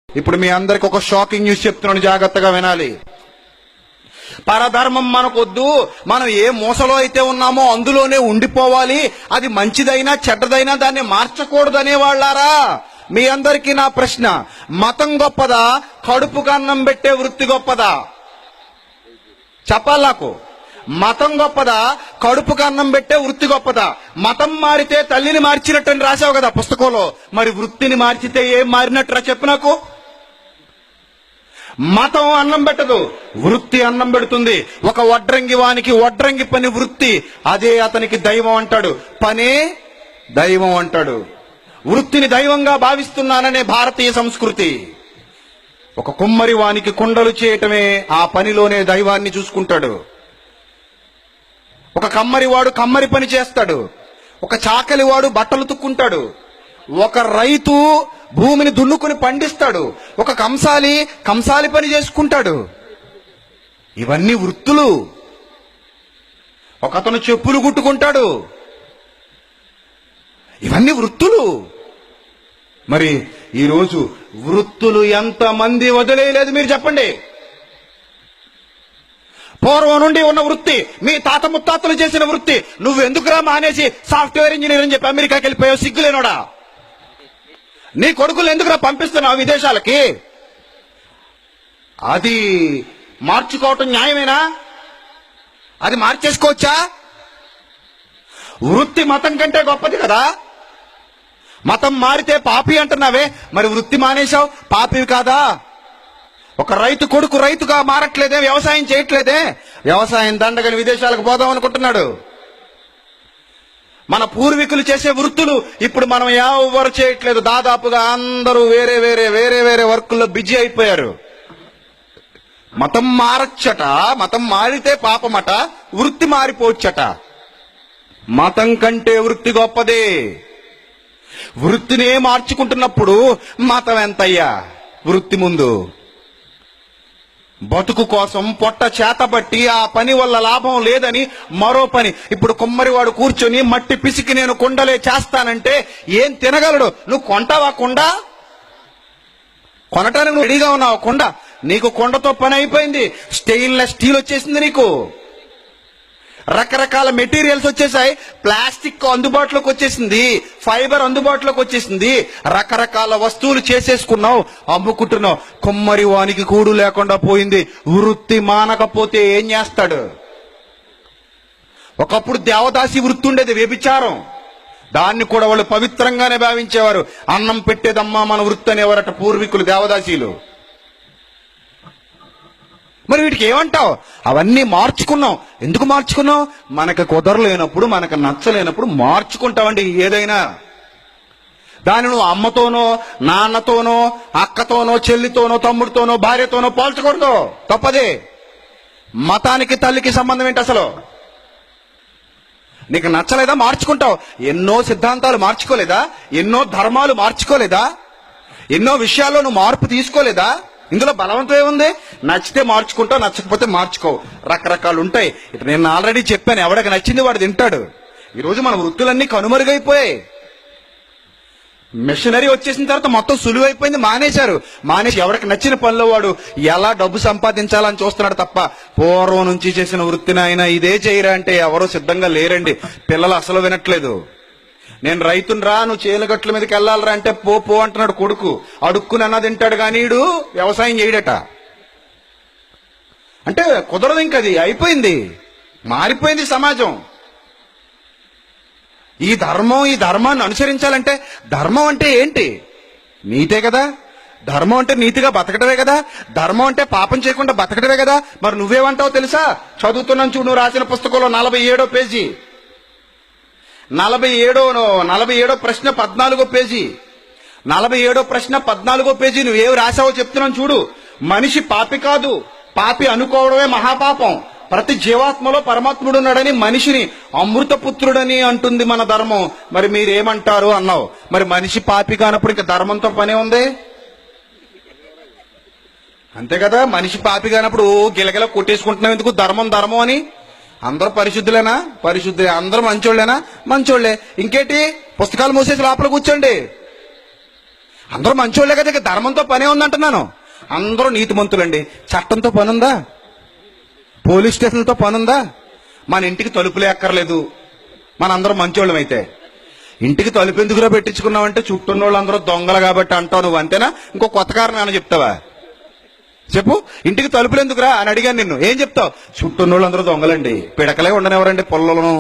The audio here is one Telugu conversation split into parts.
ఇప్పుడు మీ అందరికి ఒక షాకింగ్ న్యూస్ చెప్తున్నాను, జాగ్రత్తగా వినాలి. పరధర్మం మనకొద్దు, మనం ఏ మూసలో అయితే ఉన్నామో అందులోనే ఉండిపోవాలి, అది మంచిదైనా చెడ్డదైనా దాన్ని మార్చకూడదనే వాళ్ళారా. మీ అందరికీ నా ప్రశ్న, మతం గొప్పదా, కడుపుకు అన్నం పెట్టే వృత్తి గొప్పదా? చెప్పాలి నాకు. మతం గొప్పదా, కడుపుకు అన్నం పెట్టే వృత్తి గొప్పదా? మతం మారితే తల్లిని మార్చినట్టు రాసావు కదా పుస్తకంలో, మరి వృత్తిని మార్చితే ఏం మారినట్టురా చెప్పు నాకు. మతం అన్నం పెట్టదు, వృత్తి అన్నం పెడుతుంది. ఒక వడ్రంగి వానికి వడ్రంగి పని వృత్తి, అదే అతనికి దైవం అంటాడు, పనే దైవం అంటాడు. వృత్తిని దైవంగా భావిస్తున్నాననే భారతీయ సంస్కృతి. ఒక కుమ్మరి వానికి కుండలు చేయటమే ఆ పనిలోనే దైవాన్ని చూసుకుంటాడు. ఒక కమ్మరి వాడు కమ్మరి పని చేస్తాడు, ఒక చాకలి వాడు బట్టలు తుక్కుంటాడు, ఒక రైతు భూమిని దున్నుకుని పండిస్తాడు, ఒక కంసాలి పని చేసుకుంటాడు. ఇవన్నీ వృత్తులు. ఒకతను చెప్పులు కుట్టుకుంటాడు. ఇవన్నీ వృత్తులు. మరి ఈరోజు వృత్తులు ఎంతమంది వదిలేయలేదు మీరు చెప్పండి. పూర్వం నుండి ఉన్న వృత్తి, మీ తాత ముత్తాతలు చేసిన వృత్తి, నువ్వు ఎందుకురా మానేసి సాఫ్ట్వేర్ ఇంజనీర్ అని చెప్పి అమెరికాకి వెళ్ళిపోయావు? సిగ్గులేనోడా. నీ కొడుకులు ఎందుకురా పంపిస్తున్నావు విదేశాలకి? అది మార్చుకోవటం న్యాయమేనా? అది మార్చేసుకోవచ్చా? వృత్తి మతం కంటే గొప్పది కదా. మతం మారితే పాపి అంటున్నావే, మరి వృత్తి మానేశావు, పాపివి కాదా? ఒక రైతు కొడుకు రైతుగా మారట్లేదే, వ్యవసాయం చేయట్లేదే, వ్యవసాయం దండగని విదేశాలకు పోదాం అనుకుంటున్నాడు. మన పూర్వీకులు చేసే వృత్తులు ఇప్పుడు మనం ఎవరు చేయట్లేదు. దాదాపుగా అందరూ వేరే వేరే వేరే వేరే వర్కుల్లో బిజీ అయిపోయారు. మతం మారచ్చట, మతం మారితే పాపమట, వృత్తి మారిపోవచ్చట. మతం కంటే వృత్తి గొప్పదే. వృత్తినే మార్చుకుంటున్నప్పుడు మతం ఎంతయ్యా వృత్తి ముందు? బతుకు కోసం పొట్ట చేతబట్టి ఆ పని వల్ల లాభం లేదని మరో పని. ఇప్పుడు కుమ్మరివాడు కూర్చొని మట్టి పిసికి నేను కుండలే చేస్తానంటే ఏం తినగలడు? నువ్వు కొంటావా కుండ? కొనటానికి నువ్వు రెడీగా ఉన్నావు కుండ? నీకు కుండతో పని అయిపోయింది. స్టెయిన్లెస్ స్టీల్ వచ్చేసింది నీకు, రకరకాల మెటీరియల్స్ వచ్చేసాయి, ప్లాస్టిక్ అందుబాటులోకి వచ్చేసింది, ఫైబర్ అందుబాటులోకి వచ్చేసింది, రకరకాల వస్తువులు చేసేసుకున్నావు, అమ్ముకుంటున్నావు. కుమ్మరి వానికి కూడు లేకుండా పోయింది. వృత్తి మానకపోతే ఏం చేస్తాడు? ఒకప్పుడు దేవదాసి వృత్తి ఉండేది, వ్యభిచారం. దాన్ని కూడా వాళ్ళు పవిత్రంగానే భావించేవారు. అన్నం పెట్టేదమ్మా మన వృత్తి అనేవారట పూర్వీకులు, దేవదాసీలు. మరి వీటికి ఏమంటావు? అవన్నీ మార్చుకున్నాం. ఎందుకు మార్చుకున్నాం? మనకు కుదరలేనప్పుడు, మనకు నచ్చలేనప్పుడు మార్చుకుంటామండి ఏదైనా. దాని నువ్వు అమ్మతోనో నాన్నతోనో అక్కతోనో చెల్లితోనో తమ్ముడితోనో భార్యతోనో పోల్చకూడదు, తప్పదే. మతానికి తల్లికి సంబంధం ఏంటి అసలు? నీకు నచ్చలేదా మార్చుకుంటావు. ఎన్నో సిద్ధాంతాలు మార్చుకోలేదా? ఎన్నో ధర్మాలు మార్చుకోలేదా? ఎన్నో విషయాల్లో నువ్వు మార్పు తీసుకోలేదా? ఇందులో బలవంతం ఏముంది? నచ్చితే మార్చుకుంటావు, నచ్చకపోతే మార్చుకోవు. రకరకాలు ఉంటాయి. నేను ఆల్రెడీ చెప్పాను, ఎవడికి నచ్చింది వాడు తింటాడు. ఈరోజు మన వృత్తులన్నీ కనుమరుగైపోయాయి. మిషనరీ వచ్చేసిన తర్వాత మొత్తం సులువైపోయింది, మానేశారు. మానేసి ఎవరికి నచ్చిన పనిలో వాడు ఎలా డబ్బు సంపాదించాలని చూస్తున్నాడు తప్ప పూర్వం నుంచి చేసిన వృత్తిని ఆయన ఇదే చేయరా అంటే ఎవరో సిద్ధంగా లేరండి. పిల్లలు అసలు వినట్లేదు. నేను రైతుని రా, నువ్వు చేనుగట్ల మీదకి వెళ్ళాలరా అంటే పో పో అంటున్నాడు కొడుకు. అడుక్కుని అన్న తింటాడు కానీ వీడు వ్యవసాయం చేయడట. అంటే కుదరదు, ఇంకది అయిపోయింది, మారిపోయింది సమాజం. ఈ ధర్మాన్ని అనుసరించాలంటే, ధర్మం అంటే ఏంటి? నీతే కదా. ధర్మం అంటే నీతిగా బతకటమే కదా. ధర్మం అంటే పాపం చేయకుండా బతకటమే కదా. మరి నువ్వేమంటావు తెలుసా? చదువుతున్నాను చూడు, నువ్వు రాసిన పుస్తకంలో 47వ పేజీ, 47వ ప్రశ్న 14వ పేజీ, 47వ ప్రశ్న 14వ పేజీ నువ్వేవి రాసావో చెప్తున్నాను చూడు. మనిషి పాపి కాదు, పాపి అనుకోవడమే మహాపాపం. ప్రతి జీవాత్మలో పరమాత్ముడు ఉన్నాడని మనిషిని అమృతపుత్రుడని అంటుంది మన ధర్మం. మరి మీరేమంటారు అన్నావు. మరి మనిషి పాపి కానప్పుడు ఇంకా ధర్మంతో పనే ఉంది? అంతే కదా. మనిషి పాపి కానప్పుడు గిలగిల కొట్టేసుకుంటున్నావు ఎందుకు? ధర్మం అని. అందరూ పరిశుద్ధులేనా? పరిశుద్ధులే. అందరూ మంచోళ్ళేనా? మంచోళ్లే. ఇంకేంటి? పుస్తకాలు మూసేసి లోపల కూర్చోండి. అందరూ మంచోళ్లే కదా, ఇక ధర్మంతో పనే ఉందంటున్నాను. అందరూ నీతిమంతులండి. చట్టంతో పనుందా? పోలీస్ స్టేషన్లతో పనుందా? మన ఇంటికి తలుపులే ఎక్కర్లేదు, మనందరం మంచోళ్ళం అయితే. ఇంటికి తలుపు ఎందుకురా పెట్టించుకున్నావంటే చుట్టూన్న వాళ్ళందరూ దొంగలు కాబట్టి అంటావు నువ్వు, అంతేనా? ఇంకో కొత్త కారణం ఏమైనా చెప్తావా? చెప్పు. ఇంటికి తలుపులు ఎందుకురా అని అడిగాను నిన్ను, ఏం చెప్తావు? చుట్టూన్న వాళ్ళందరూ దొంగలండి, పిడకలే ఉండనివ్వరండి పొల్లను.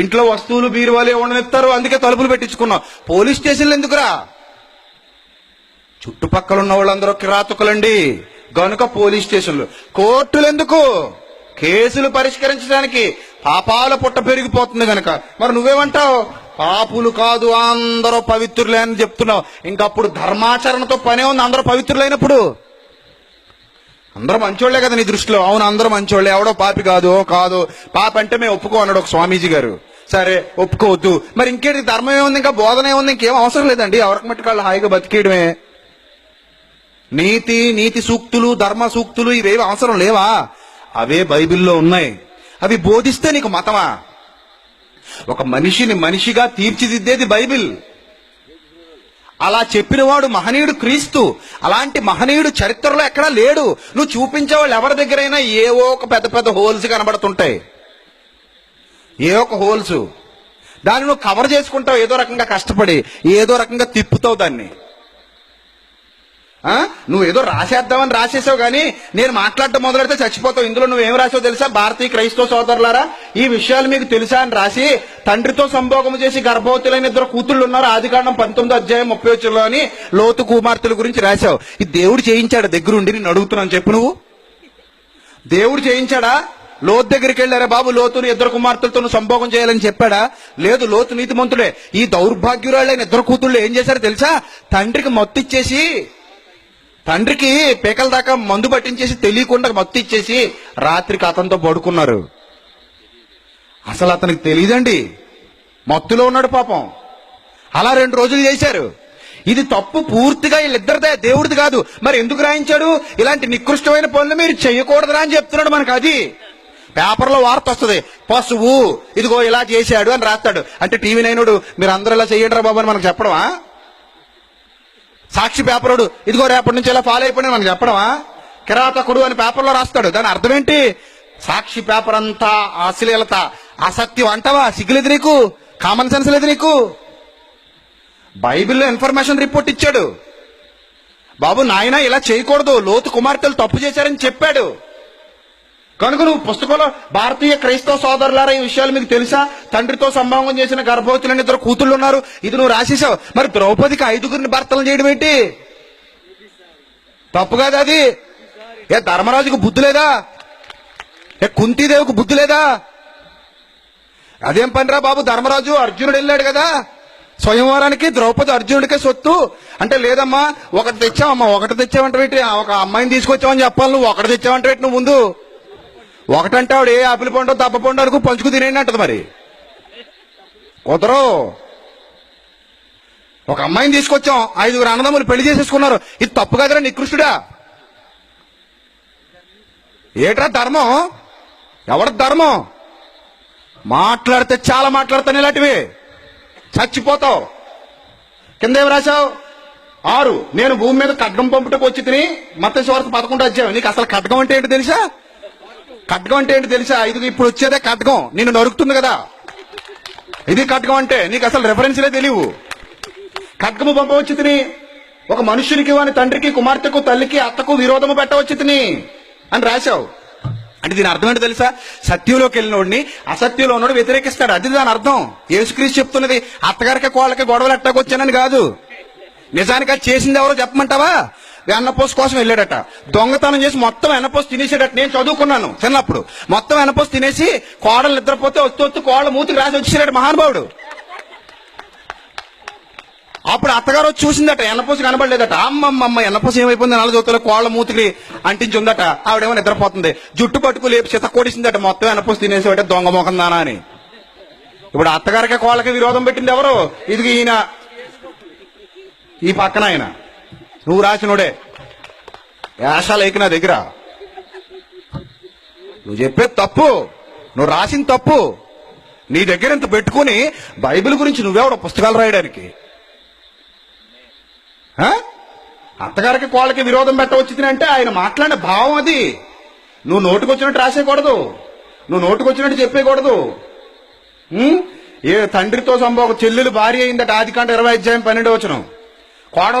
ఇంట్లో వస్తువులు బీరువాలే ఉండనిస్తారు, అందుకే తలుపులు పెట్టించుకున్నావు. పోలీస్ స్టేషన్లు ఎందుకురా? చుట్టుపక్కల ఉన్న వాళ్ళందరూ కిరాతకులండి గనుక పోలీస్ స్టేషన్లు. కోర్టులు ఎందుకు? కేసులు పరిష్కరించడానికి. పాపాల పుట్ట పెరిగిపోతుంది గనక. మరి నువ్వేమంటావు? పాపులు కాదు అందరూ పవిత్రులే అని చెప్తున్నావు. ఇంకప్పుడు ధర్మాచరణతో పనే ఉంది. అందరూ పవిత్రులైనప్పుడు అందరూ మంచోళ్లే కదా నీ దృష్టిలో. అవును, అందరూ మంచోళ్లే, ఎవడో పాపి కాదు. కాదు, పాపి అంటే మేము ఒప్పుకో అన్నాడు ఒక స్వామీజీ గారు. సరే, ఒప్పుకోవద్దు. మరి ఇంకేంటి? ధర్మం ఏముంది, ఇంకా బోధన ఏముంది? ఇంకేం అవసరం లేదండి. ఎవరికి మట్టి వాళ్ళు హాయిగా బతికేయడమే. నీతి సూక్తులు, ధర్మ సూక్తులు ఇవేవి అవసరం లేవా? అవే బైబిల్లో ఉన్నాయి. అవి బోధిస్తే నీకు మతమా? ఒక మనిషిని మనిషిగా తీర్చిదిద్దేది బైబిల్. అలా చెప్పినవాడు మహనీయుడు క్రీస్తు. అలాంటి మహనీయుడు చరిత్రలో ఎక్కడా లేడు. నువ్వు చూపించే వాళ్ళు ఎవరి దగ్గరైనా ఏవో ఒక పెద్ద పెద్ద హోల్స్ కనబడుతుంటాయి. ఏ ఒక హోల్స్, దాన్ని నువ్వు కవర్ చేసుకుంటావు ఏదో రకంగా కష్టపడి, ఏదో రకంగా తిప్పుతావు దాన్ని. నువ్వు ఏదో రాసేద్దామని రాసేసావు, కానీ నేను మాట్లాడటం మొదలెడితే చచ్చిపోతావు. ఇందులో నువ్వేం రాసావు తెలుసా? భారతీయ క్రైస్తవ సోదరులారా, ఈ విషయాలు మీకు తెలుసా అని రాసి, తండ్రితో సంభోగం చేసి గర్భవతులైన 2 కూతుళ్ళు ఉన్నారు, ఆదికాండం 19:30 అని లోతు కుమార్తెల గురించి రాశావు. ఇది దేవుడు చేయించాడా దగ్గరుండి? నేను అడుగుతున్నాను, చెప్పు నువ్వు. దేవుడు చేయించాడా? లోతు దగ్గరికి వెళ్ళారా బాబు, లోతుని 2 కుమార్తెలతో నువ్వు సంభోగం చేయాలని చెప్పాడా? లేదు, లోతు నీతిమంతుడే. ఈ దౌర్భాగ్యురాలైన 2 కూతుళ్ళు ఏం చేశారో తెలుసా? తండ్రికి మత్తిచ్చేసి, తండ్రికి పేకల దాకా మందు పట్టించేసి తెలియకుండా మత్తు ఇచ్చేసి రాత్రికి అతనితో పడుకున్నారు. అసలు అతనికి తెలియదండి, మత్తులో ఉన్నాడు పాపం. అలా 2 రోజులు చేశారు. ఇది తప్పు పూర్తిగా వీళ్ళిద్దరిదే, దేవుడిది కాదు. మరి ఎందుకు రాయించాడు? ఇలాంటి నికృష్టమైన పనులు మీరు చేయకూడదురా అని చెప్తున్నాడు మనకు. అది పేపర్లో వార్త వస్తుంది, పశువు ఇదిగో ఇలా చేశాడు అని రాస్తాడు. అంటే టీవీ నైనుడు మీరు అందరూ ఇలా చెయ్యండి రా బాబు అని మనకు చెప్పడమా? సాక్షి పేపరుడు ఇదిగో రేపటి నుంచి ఇలా ఫాలో అయిపోయి మనకు చెప్పడమా? కిరాతకుడు అని పేపర్లో రాస్తాడు. దాని అర్థం ఏంటి? సాక్షి పేపర్ అంతా అశ్లీలత, అసత్యం అంటావా? సిగ్గులేదు నీకు? కామన్ సెన్స్ లేదు నీకు? బైబిల్లో ఇన్ఫర్మేషన్ రిపోర్ట్ ఇచ్చాడు. బాబు నాయన ఇలా చేయకూడదు, లోతు కుమార్తెలు తప్పు చేశారని చెప్పాడు. కనుక నువ్వు పుస్తకంలో భారతీయ క్రైస్తవ సోదరులారా, ఈ విషయాలు మీకు తెలుసా? తండ్రితో సంభోగం చేసిన గర్భవతులని 2 కూతుళ్ళు ఉన్నారు, ఇది నువ్వు రాసేసావు. మరి ద్రౌపదికి 5గురిని భర్తలు చేయడం ఏంటి? తప్పు కాదు అది. ఏ ధర్మరాజుకు బుద్ధి లేదా? ఏ కుంతీదేవికి బుద్ధి లేదా? అదేం పనిరా బాబు? ధర్మరాజు అర్జునుడు వెళ్ళాడు కదా స్వయంవరానికి, ద్రౌపది అర్జునుడికే సొత్తు అంటే, లేదమ్మా ఒకటి తెచ్చావమ్మా, ఒకటి తెచ్చావంటే ఒక అమ్మాయిని తీసుకొచ్చావని చెప్పాలి. నువ్వు ఒకటి తెచ్చావంటే నువ్వు ముందు ఒకటంటే ఆవిడ ఏ ఆపిల్ పండు దప్ప పండు అనుకు పంచుకు తినేయండి అంటది. మరి కుదరో. ఒక అమ్మాయిని తీసుకొచ్చాం, 5 అన్నదమ్ములు పెళ్లి చేసేసుకున్నారు. ఇది తప్పు కదరా? నికృష్టుడా? ఏట్రా ధర్మం? ఎవరి ధర్మం? మాట్లాడితే చాలా మాట్లాడతాను ఇలాంటివి, చచ్చిపోతావు. కిందేం రాశావు? 6 నేను భూమి మీద ఖడ్గం పంపుటకు వచ్చి తిని మత్తయి సువార్త 11 నీకు అసలు ఖడ్గం అంటే ఏంటి తెలుసా? ఖడ్గం అంటే ఏంటి తెలుసా? ఇది ఇప్పుడు వచ్చేదే ఖడ్గం, నిన్ను నరుకుతుంది కదా, ఇది ఖడ్గం అంటే. నీకు అసలు రెఫరెన్స్లే తెలియవు. ఖడ్గము పంపవచ్చి తిని, ఒక మనుషునికి వాని తండ్రికి కుమార్తెకు తల్లికి అత్తకు విరోధము పెట్టవచ్చి తిని అని రాశావు. అంటే దీని అర్థం ఏంటి తెలుసా? సత్యంలోకి వెళ్ళినోడిని అసత్యంలో ఉన్నోడు వ్యతిరేకిస్తాడు, అది దాని అర్థం. యేసుక్రీస్తు చెప్తున్నది అత్తగారికి కోళ్ళకి గొడవలు ఎట్టాకొచ్చానని కాదు. నిజానికి అది చేసింది ఎవరో చెప్పమంటావా? వెన్నపోసు కోసం వెళ్ళాడట, దొంగతనం చేసి మొత్తం వెన్నపోసు తినేసాడట. నేను చదువుకున్నాను చిన్నప్పుడు. మొత్తం వెన్నపోసు తినేసి కోడలు నిద్రపోతే వస్తూ కోళ్ళ మూతికి రాసి వచ్చేసాడు మహానుభావుడు. అప్పుడు అత్తగారు వచ్చి చూసిందట, ఎన్నపోసు కనబడలేదట. అమ్మమ్మ ఎన్నపోసు ఏమైపోయింది? 4 జోతుల కోళ్ళ మూతికి అంటించి ఉందట. ఆవిడేమో నిద్రపోతుంది, జుట్టు పట్టుకు లేపి చిత కొడిసిందట, మొత్తం ఎన్నపోసు తినేసేవాట దొంగ మోకం దానా అని. ఇప్పుడు అత్తగారికి కోళ్ళకి విరోధం పెట్టింది ఎవరు? ఇది ఈయన, ఈ పక్కన ఆయన. నువ్వు రాసినోడే వేషాలు నా దగ్గర. నువ్వు చెప్పేది తప్పు, నువ్వు రాసిన తప్పు. నీ దగ్గర ఇంత పెట్టుకుని బైబిల్ గురించి నువ్వెవడో పుస్తకాలు రాయడానికి? ఆ? అత్తగారికి కోళ్ళకి విరోధం పెట్టవచ్చుది అంటే ఆయన మాట్లాడిన భావం అది. నువ్వు నోటుకొచ్చినట్టు రాసేయకూడదు, నువ్వు నోటుకొచ్చినట్టు చెప్పేయకూడదు. ఏ తండ్రితో సంభవం చెల్లెలు భార్య అయిందట, ఆదికాండం 20 అధ్యాయం 12 వచనం. కోడ